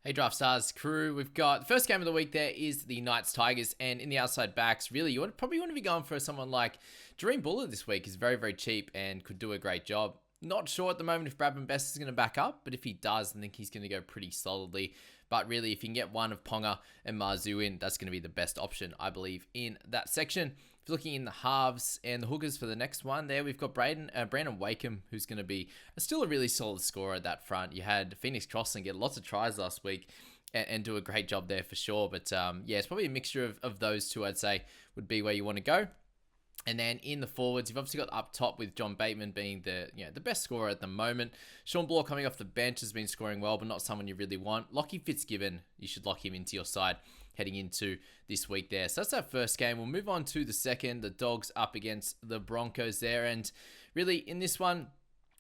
Hey Draftstars crew, we've got the first game of the week there is the Knights Tigers, and in the outside backs, really you probably want to be going for someone like Dream Buller this week. He's very, very cheap and could do a great job. Not sure at the moment if Bradman Best is going to back up, but if he does, I think he's going to go pretty solidly. But really, if you can get one of Ponga and Marzu in, that's going to be the best option, I believe, in that section. If you're looking in the halves and the hookers for the next one, there we've got Brandon Wakeham, who's going to be still a really solid scorer at that front. You had Phoenix Crossland get lots of tries last week and do a great job there for sure. But yeah, it's probably a mixture of those two, I'd say, would be where you want to go. And then in the forwards, you've obviously got up top with John Bateman being the best scorer at the moment. Sean Bloor coming off the bench has been scoring well, but not someone you really want. Lockie Fitzgibbon, you should lock him into your side heading into this week there. So that's our first game. We'll move on to the second. The Dogs up against the Broncos there. And really in this one,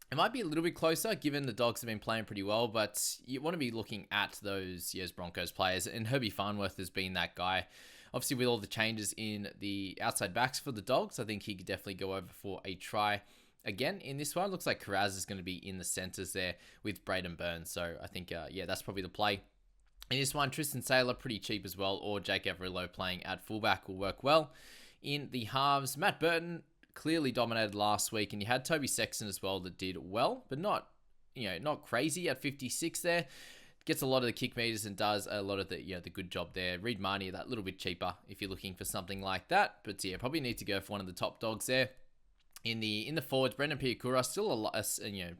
it might be a little bit closer given the Dogs have been playing pretty well, but you want to be looking at those Broncos players. And Herbie Farnworth has been that guy. Obviously, with all the changes in the outside backs for the Dogs, I think he could definitely go over for a try again in this one. Looks like Carraz is going to be in the centres there with Braden Burns. So I think, that's probably the play. In this one, Tristan Saylor, pretty cheap as well, or Jake Averillo playing at fullback will work well. In the halves, Matt Burton clearly dominated last week, and you had Toby Sexton as well that did well, but not crazy at 56 there. Gets a lot of the kick meters and does a lot of the good job there. Reed Marnie, that little bit cheaper if you're looking for something like that. But yeah, probably need to go for one of the top dogs there. In the forwards, Brendan Piakura still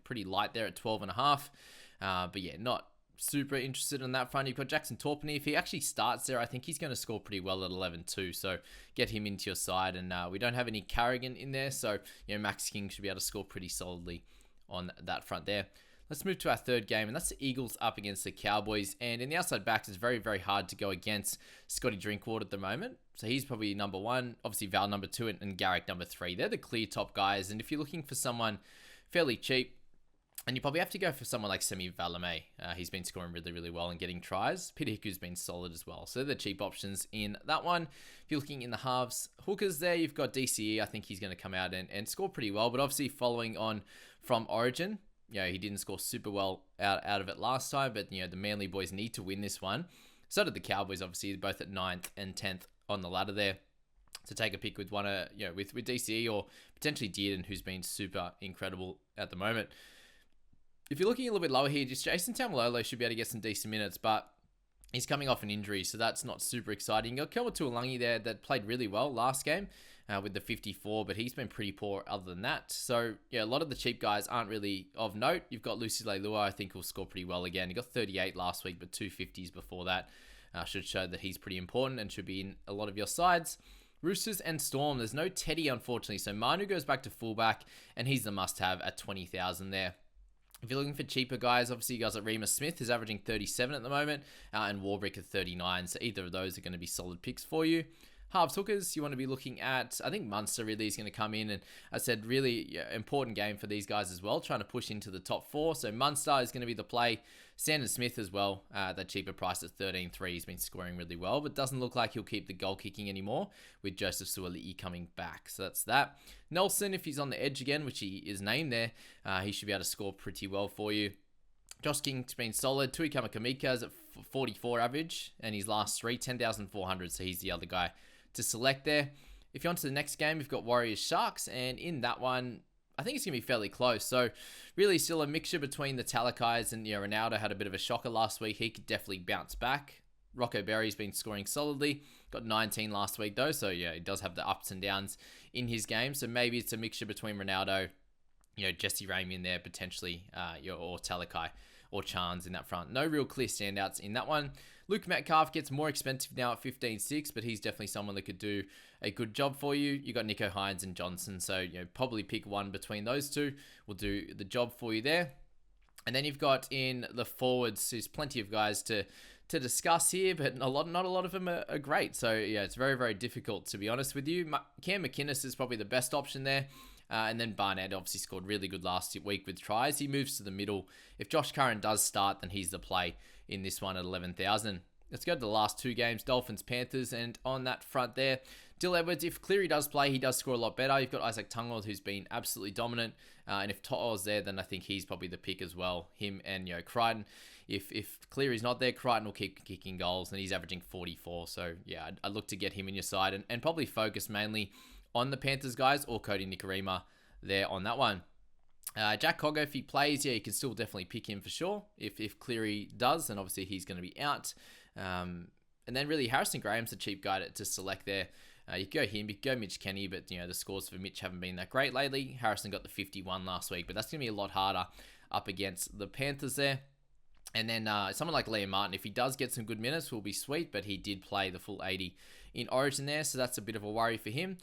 pretty light there at 12.5. But yeah, not super interested in that front. You've got Jackson Torpany. If he actually starts there, I think he's going to score pretty well at 11 too. So get him into your side. And we don't have any Carrigan in there, so Max King should be able to score pretty solidly on that front there. Let's move to our third game, and that's the Eagles up against the Cowboys. And in the outside backs, it's very, very hard to go against Scotty Drinkwater at the moment. So he's probably number one, obviously Val number two, and Garrick number three. They're the clear top guys. And if you're looking for someone fairly cheap, and you probably have to go for someone like Semi Valame. He's been scoring really, really well and getting tries. Peter Hiku's been solid as well. So they're the cheap options in that one. If you're looking in the halves, hookers there, you've got DCE. I think he's going to come out and score pretty well. But obviously following on from Origin, he didn't score super well out of it last time, but the Manly boys need to win this one. So did the Cowboys, obviously, both at 9th and 10th on the ladder there. To take a pick with one, with DCE or potentially Dearden, who's been super incredible at the moment. If you're looking a little bit lower here, just Jason Taumalolo should be able to get some decent minutes, but he's coming off an injury, so that's not super exciting. You've got Kelma Tuolangi there that played really well last game with the 54, but he's been pretty poor other than that. So, a lot of the cheap guys aren't really of note. You've got Lucy Leilua, I think will score pretty well again. He got 38 last week, but 250s before that. Should show that he's pretty important and should be in a lot of your sides. Roosters and Storm, there's no Teddy, unfortunately. So Manu goes back to fullback, and he's the must-have at 20,000 there. If you're looking for cheaper guys, obviously you guys like Remus Smith is averaging 37 at the moment, and Warbrick at 39. So either of those are going to be solid picks for you. Halves hookers, you want to be looking at, I think Munster really is going to come in, and I said really important game for these guys as well, trying to push into the top 4. So Munster is going to be the play. Sandon Smith as well, that cheaper price at 13.3. He's been scoring really well, but doesn't look like he'll keep the goal kicking anymore with Joseph Suoli'i coming back. So that's that. Nelson, if he's on the edge again, which he is named there, he should be able to score pretty well for you. Josh King's been solid. Tui Kamakamika's at 44 average, and his last 3, 10,400, so he's the other guy to select there. If you're on to the next game, we've got Warriors Sharks, and in that one, I think it's going to be fairly close. So really still a mixture between the Talakais and Ronaldo had a bit of a shocker last week. He could definitely bounce back. Rocco Berry's been scoring solidly. Got 19 last week though, so he does have the ups and downs in his game. So maybe it's a mixture between Ronaldo, Jesse Rame in there potentially, or Talakai or Chance in that front. No real clear standouts in that one. Luke Metcalf gets more expensive now at 15.6, but he's definitely someone that could do a good job for you. You got Nico Hines and Johnson, so probably pick one between those two. Will do the job for you there. And then you've got in the forwards, there's plenty of guys to discuss here, but not a lot of them are great. So it's very, very difficult to be honest with you. Cam McInnes is probably the best option there. And then Barnett obviously scored really good last week with tries. He moves to the middle. If Josh Curran does start, then he's the play in this one at 11,000. Let's go to the last two games, Dolphins, Panthers, and on that front there, Dill Edwards, if Cleary does play, he does score a lot better. You've got Isaac Tungold, who's been absolutely dominant. And if To'o's there, then I think he's probably the pick as well. Him and, Crichton. If Cleary's not there, Crichton will keep kicking goals, and he's averaging 44. So, yeah, I'd look to get him in your side and probably focus mainly on the Panthers guys or Cody Nikorima there on that one. Jack Cogger, if he plays, you can still definitely pick him for sure. If Cleary does, then obviously he's going to be out. And then really Harrison Graham's the cheap guy to select there. You can go him, you can go Mitch Kenny, but the scores for Mitch haven't been that great lately. Harrison got the 51 last week, but that's going to be a lot harder up against the Panthers there. And then someone like Liam Martin, if he does get some good minutes, will be sweet, but he did play the full 80 in Origin there, so that's a bit of a worry for him.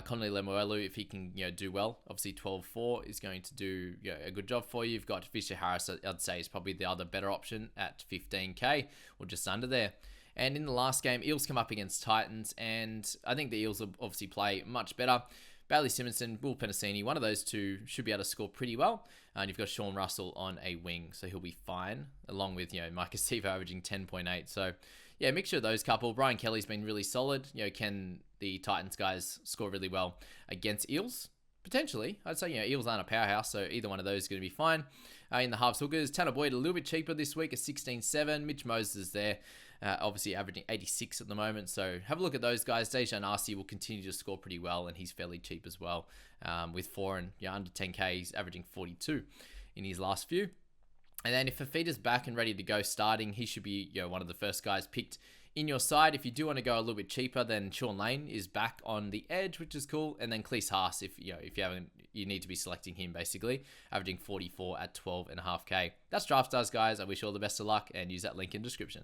Connolly Lemuelu, if he can do well, obviously 12-4 is going to do a good job for you. You've got Fisher Harris, I'd say, is probably the other better option at 15k or just under there. And in the last game, Eels come up against Titans, and I think the Eels will obviously play much better. Bailey Simonson, Will Penasini, one of those two should be able to score pretty well. And you've got Sean Russell on a wing, so he'll be fine, along with, Micah Sevo averaging 10.8. So, yeah, mixture of those couple. Brian Kelly's been really solid. Can the Titans guys score really well against Eels? Potentially. I'd say, Eels aren't a powerhouse, so either one of those is going to be fine. In the halves hookers, Tanner Boyd a little bit cheaper this week at 16.7. Mitch Moses is there. Obviously averaging 86 at the moment, so have a look at those guys. Dejan Arce will continue to score pretty well, and he's fairly cheap as well, with 4 and under 10k. He's averaging 42 in his last few. And then if Fafita's back and ready to go starting, he should be one of the first guys picked in your side. If you do want to go a little bit cheaper, then Sean Lane is back on the edge, which is cool. And then Cleese Haas, if you haven't, you need to be selecting him basically, averaging 44 at 12.5k. That's Draftstars, guys. I wish you all the best of luck, and use that link in the description.